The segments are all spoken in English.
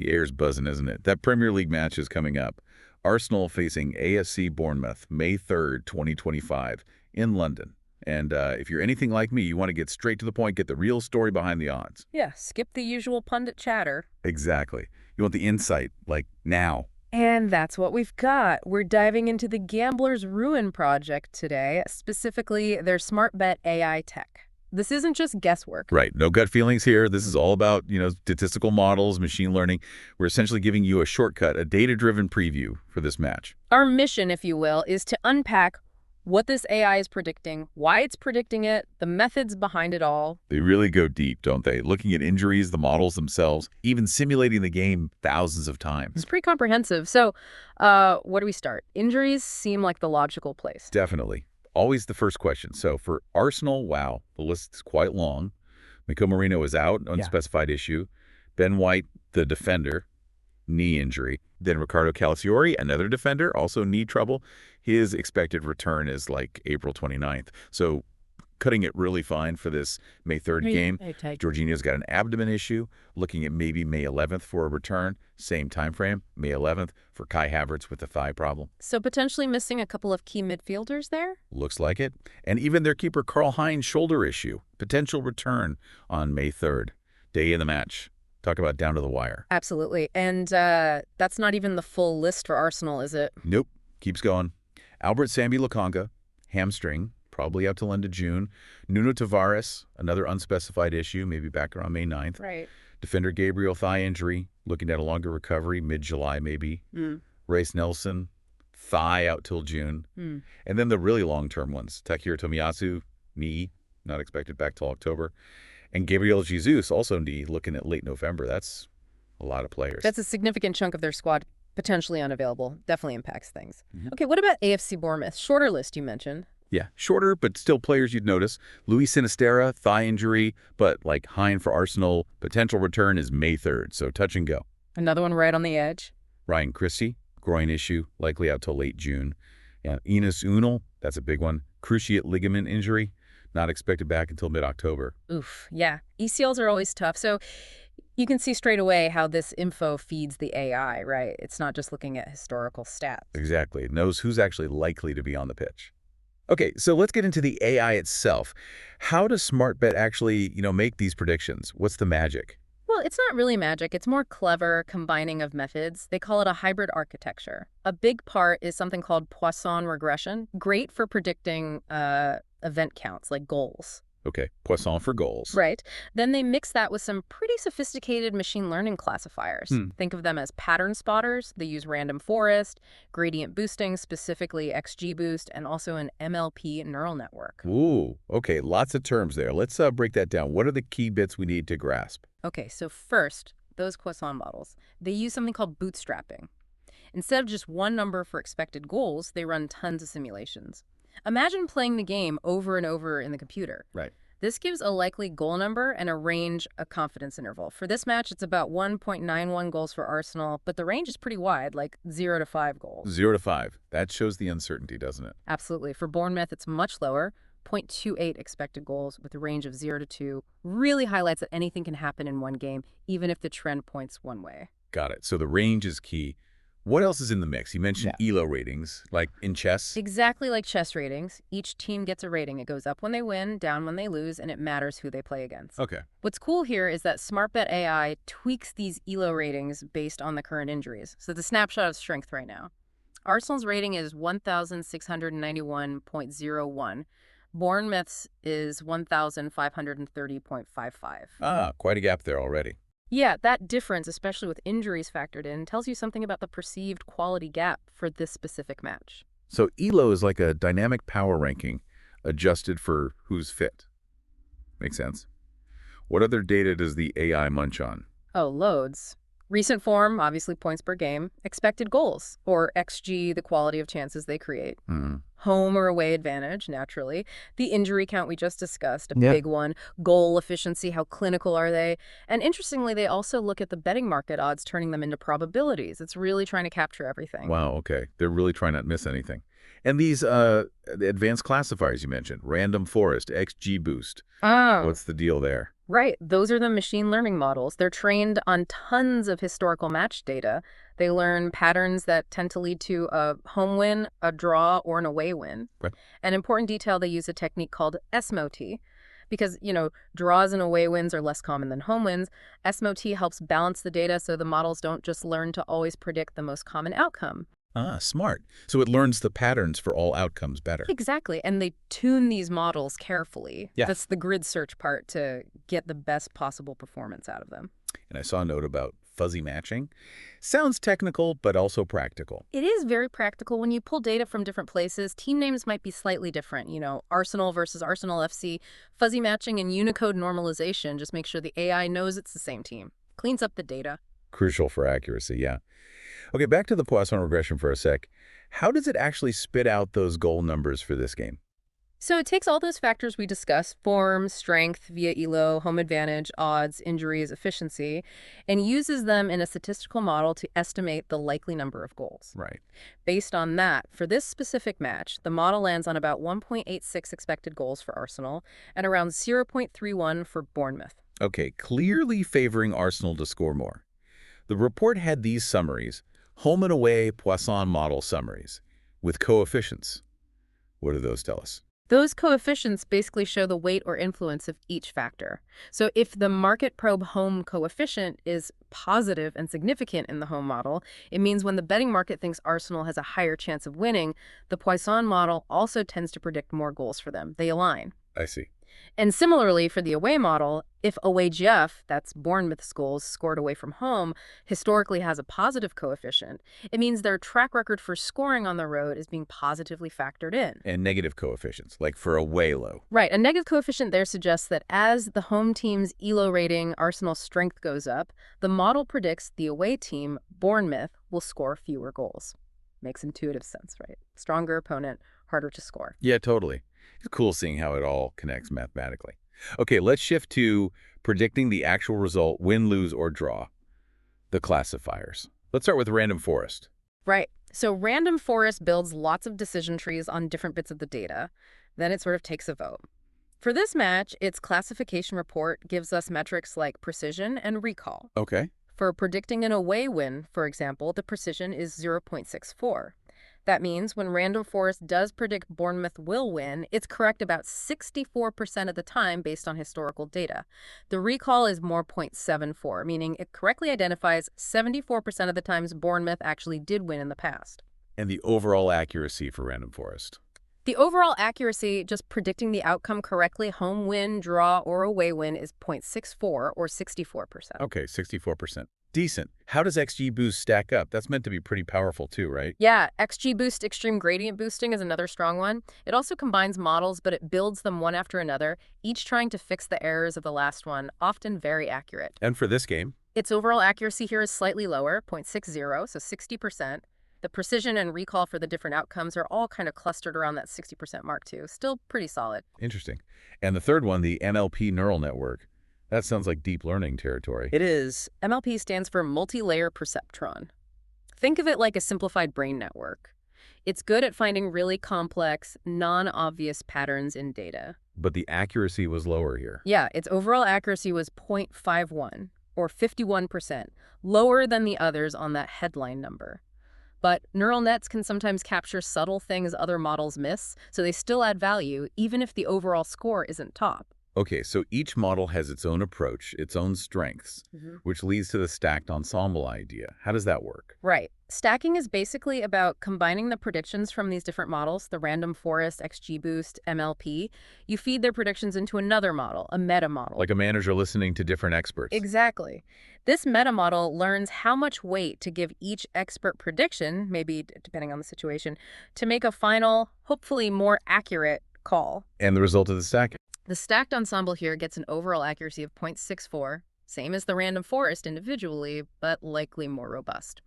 The air's buzzing, isn't it? That Premier League match is coming up. Arsenal facing AFC Bournemouth, May 3rd, 2025, in London. And if you're anything like me, you want to get straight to the point, get the real story behind the odds. Yeah, skip the usual pundit chatter. Exactly. You want the insight, like now. And that's what we've got. We're diving into the Gambler's Ruin project today, specifically their SmartBet AI tech. This isn't just guesswork. Right. No gut feelings here. This is all about, statistical models, machine learning. We're essentially giving you a shortcut, a data-driven preview for this match. Our mission, if you will, is to unpack what this AI is predicting, why it's predicting it, the methods behind it all. They really go deep, don't they? Looking at injuries, the models themselves, even simulating the game thousands of times. It's pretty comprehensive. So where do we start? Injuries seem like the logical place. Definitely. Always the first question. So for Arsenal, wow, the list is quite long. Miko Marino is out, unspecified issue. Ben White, the defender, knee injury. Then Ricardo Calafiori, another defender, also knee trouble. His expected return is like April 29th. So cutting it really fine for this May 3rd game. Jorginho's got an abdomen issue, looking at maybe May 11th for a return. Same time frame, May 11th for Kai Havertz with the thigh problem. So potentially missing a couple of key midfielders there? Looks like it. And even their keeper Karl Heinz shoulder issue. Potential return on May 3rd, day of the match. Talk about down to the wire. Absolutely. And that's not even the full list for Arsenal, is it? Nope. Keeps going. Albert Sambi Lokonga, hamstring, probably out till end of June. Nuno Tavares, another unspecified issue, maybe back around May 9th. Right. Defender Gabriel, thigh injury, looking at a longer recovery, mid-July maybe. Race Nelson, thigh out till June. And then the really long-term ones, Takehiro Tomiyasu, knee, not expected back till October. And Gabriel Jesus, also knee, looking at late November. That's a lot of players. That's a significant chunk of their squad potentially unavailable. Definitely impacts things. Okay, what about AFC Bournemouth? Shorter list you mentioned. Yeah, shorter, but still players you'd notice. Luis Sinisterra, thigh injury, but like Hein for Arsenal, potential return is May 3rd, so touch and go. Another one right on the edge. Ryan Christie, groin issue, likely out till late June. Yeah, Ines Unal, that's a big one. Cruciate ligament injury, not expected back until mid-October. Oof, yeah. ECLs are always tough, so you can see straight away how this info feeds the AI, right? It's not just looking at historical stats. Exactly. It knows who's actually likely to be on the pitch. Okay, so let's get into the AI itself. How does SmartBet actually, make these predictions? What's the magic? Well, it's not really magic. It's more clever combining of methods. They call it a hybrid architecture. A big part is something called Poisson regression, great for predicting event counts, like goals. Okay, Poisson for goals. Right. Then they mix that with some pretty sophisticated machine learning classifiers. Think of them as pattern spotters. They use random forest, gradient boosting, specifically XGBoost, and also an MLP neural network. Ooh, okay, lots of terms there. Let's break that down. What are the key bits we need to grasp? Okay, so first, those Poisson models, they use something called bootstrapping. Instead of just one number for expected goals, they run tons of simulations. Imagine playing the game over and over in the computer. Right. This gives a likely goal number and a range, a confidence interval. For this match, it's about 1.91 goals for Arsenal, but the range is pretty wide, like 0 to 5 goals. 0 to 5. That shows the uncertainty, doesn't it? Absolutely. For Bournemouth, it's much lower, 0.28 expected goals with a range of 0 to 2. Really highlights that anything can happen in one game, even if the trend points one way. Got it. So the range is key. What else is in the mix? You mentioned ELO ratings, like in chess. Exactly like chess ratings. Each team gets a rating. It goes up when they win, down when they lose, and it matters who they play against. Okay. What's cool here is that SmartBet AI tweaks these ELO ratings based on the current injuries. So the snapshot of strength right now. Arsenal's rating is 1,691.01. Bournemouth's is 1,530.55. Ah, quite a gap there already. Yeah, that difference, especially with injuries factored in, tells you something about the perceived quality gap for this specific match. So ELO is like a dynamic power ranking adjusted for who's fit. Makes sense. What other data does the AI munch on? Oh, loads. Recent form, obviously points per game. Expected goals, or XG, the quality of chances they create. Home or away advantage, naturally. The injury count we just discussed, a big one. Goal efficiency, how clinical are they? And interestingly, they also look at the betting market odds, turning them into probabilities. It's really trying to capture everything. Wow, okay. They're really trying not to miss anything. And these the advanced classifiers you mentioned, random forest, XGBoost. Oh. What's the deal there? Right. Those are the machine learning models. They're trained on tons of historical match data. They learn patterns that tend to lead to a home win, a draw, or an away win. Right. An important detail, they use a technique called SMOT because, draws and away wins are less common than home wins. SMOT helps balance the data so the models don't just learn to always predict the most common outcome. Ah, smart. So it learns the patterns for all outcomes better. Exactly. And they tune these models carefully. Yeah. That's the grid search part to get the best possible performance out of them. And I saw a note about fuzzy matching. Sounds technical, but also practical. It is very practical. When you pull data from different places, team names might be slightly different. Arsenal versus Arsenal FC. Fuzzy matching and Unicode normalization just make sure the AI knows it's the same team. Cleans up the data. Crucial for accuracy, yeah. Okay, back to the Poisson regression for a sec. How does it actually spit out those goal numbers for this game? So it takes all those factors we discussed, form, strength, via ELO, home advantage, odds, injuries, efficiency, and uses them in a statistical model to estimate the likely number of goals. Right. Based on that, for this specific match, the model lands on about 1.86 expected goals for Arsenal and around 0.31 for Bournemouth. Okay, clearly favoring Arsenal to score more. The report had these summaries, home and away Poisson model summaries, with coefficients. What do those tell us? Those coefficients basically show the weight or influence of each factor. So if the market probe home coefficient is positive and significant in the home model, it means when the betting market thinks Arsenal has a higher chance of winning, the Poisson model also tends to predict more goals for them. They align. I see. And similarly, for the away model, if away GF, that's Bournemouth's goals scored away from home, historically has a positive coefficient, it means their track record for scoring on the road is being positively factored in. And negative coefficients, like for away low. Right. A negative coefficient there suggests that as the home team's ELO rating, Arsenal's strength goes up, the model predicts the away team, Bournemouth, will score fewer goals. Makes intuitive sense, right? Stronger opponent, harder to score. Yeah, totally. It's cool seeing how it all connects mathematically. Okay, let's shift to predicting the actual result, win, lose, or draw. The classifiers. Let's start with random forest. Right. So random forest builds lots of decision trees on different bits of the data. Then it sort of takes a vote. For this match, its classification report gives us metrics like precision and recall. Okay. For predicting an away win, for example, the precision is 0.64. That means when random forest does predict Bournemouth will win, it's correct about 64% of the time based on historical data. The recall is more 0.74, meaning it correctly identifies 74% of the times Bournemouth actually did win in the past. And the overall accuracy for random forest. The overall accuracy, just predicting the outcome correctly, home win, draw, or away win, is 0.64 or 64%. Okay, 64%. Decent. How does XG Boost stack up? That's meant to be pretty powerful too, right? Yeah, XG Boost Extreme Gradient Boosting is another strong one. It also combines models, but it builds them one after another, each trying to fix the errors of the last one, often very accurate. And for this game? Its overall accuracy here is slightly lower, 0.60, so 60%. The precision and recall for the different outcomes are all kind of clustered around that 60% mark too. Still pretty solid. Interesting. And the third one, the NLP neural network. That sounds like deep learning territory. It is. MLP stands for multi-layer perceptron. Think of it like a simplified brain network. It's good at finding really complex, non-obvious patterns in data. But the accuracy was lower here. Yeah, its overall accuracy was 0.51, or 51%, lower than the others on that headline number. But neural nets can sometimes capture subtle things other models miss, so they still add value, even if the overall score isn't top. Okay, so each model has its own approach, its own strengths, which leads to the stacked ensemble idea. How does that work? Right. Stacking is basically about combining the predictions from these different models, the random forest, XGBoost, MLP. You feed their predictions into another model, a meta model. Like a manager listening to different experts. Exactly. This meta model learns how much weight to give each expert prediction, maybe depending on the situation, to make a final, hopefully more accurate call. And the result of the stacking? The stacked ensemble here gets an overall accuracy of 0.64, same as the random forest individually, but likely more robust.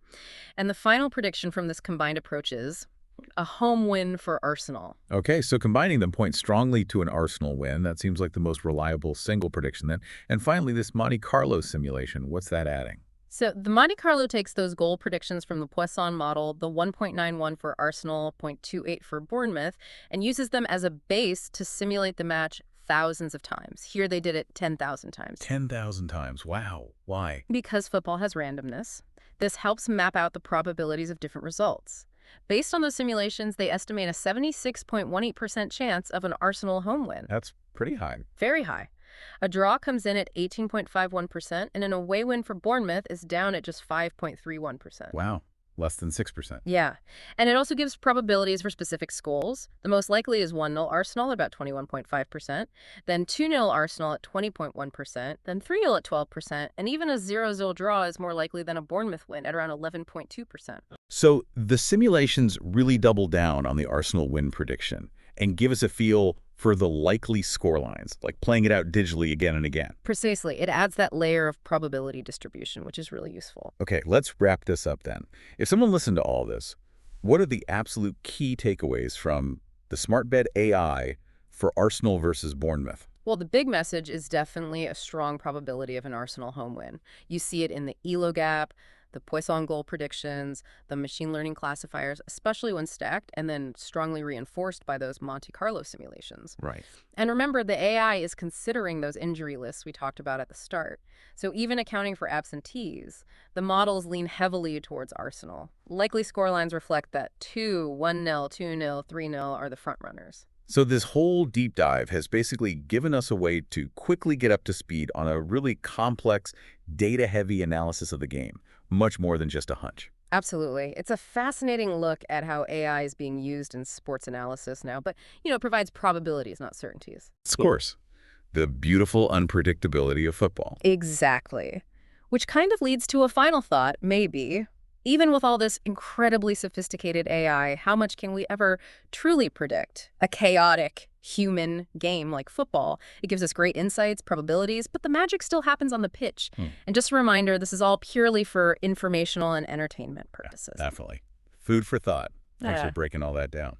And the final prediction from this combined approach is a home win for Arsenal. Okay, so combining them points strongly to an Arsenal win. That seems like the most reliable single prediction then. And finally, this Monte Carlo simulation, what's that adding? So the Monte Carlo takes those goal predictions from the Poisson model, the 1.91 for Arsenal, 0.28 for Bournemouth, and uses them as a base to simulate the match thousands of times. Here they did it 10,000 times. 10,000 times. Wow. Why? Because football has randomness. This helps map out the probabilities of different results. Based on those simulations, they estimate a 76.18% chance of an Arsenal home win. That's pretty high. Very high. A draw comes in at 18.51%, and an away win for Bournemouth is down at just 5.31%. Wow. Less than 6%. Yeah. And it also gives probabilities for specific goals. The most likely is 1-0 Arsenal at about 21.5%, then 2-0 Arsenal at 20.1%, then 3-0 at 12%, and even a 0-0 draw is more likely than a Bournemouth win at around 11.2%. So the simulations really double down on the Arsenal win prediction and give us a feel for the likely scorelines, like playing it out digitally again and again. Precisely. It adds that layer of probability distribution, which is really useful. Okay, let's wrap this up then. If someone listened to all this, what are the absolute key takeaways from the SmartBet AI for Arsenal versus Bournemouth? Well, the big message is definitely a strong probability of an Arsenal home win. You see it in the ELO gap, the Poisson goal predictions, the machine learning classifiers, especially when stacked and then strongly reinforced by those Monte Carlo simulations. Right. And remember, the AI is considering those injury lists we talked about at the start. So even accounting for absentees, the models lean heavily towards Arsenal. Likely scorelines reflect that 1-0, 2-0, 3-0 are the front runners. So this whole deep dive has basically given us a way to quickly get up to speed on a really complex, data-heavy analysis of the game, much more than just a hunch. Absolutely. It's a fascinating look at how AI is being used in sports analysis now, but, it provides probabilities, not certainties. Of course. The beautiful unpredictability of football. Exactly. Which kind of leads to a final thought, maybe. Even with all this incredibly sophisticated AI, how much can we ever truly predict a chaotic human game like football? It gives us great insights, probabilities, but the magic still happens on the pitch. And just a reminder, this is all purely for informational and entertainment purposes. Definitely. Food for thought. Thanks for breaking all that down.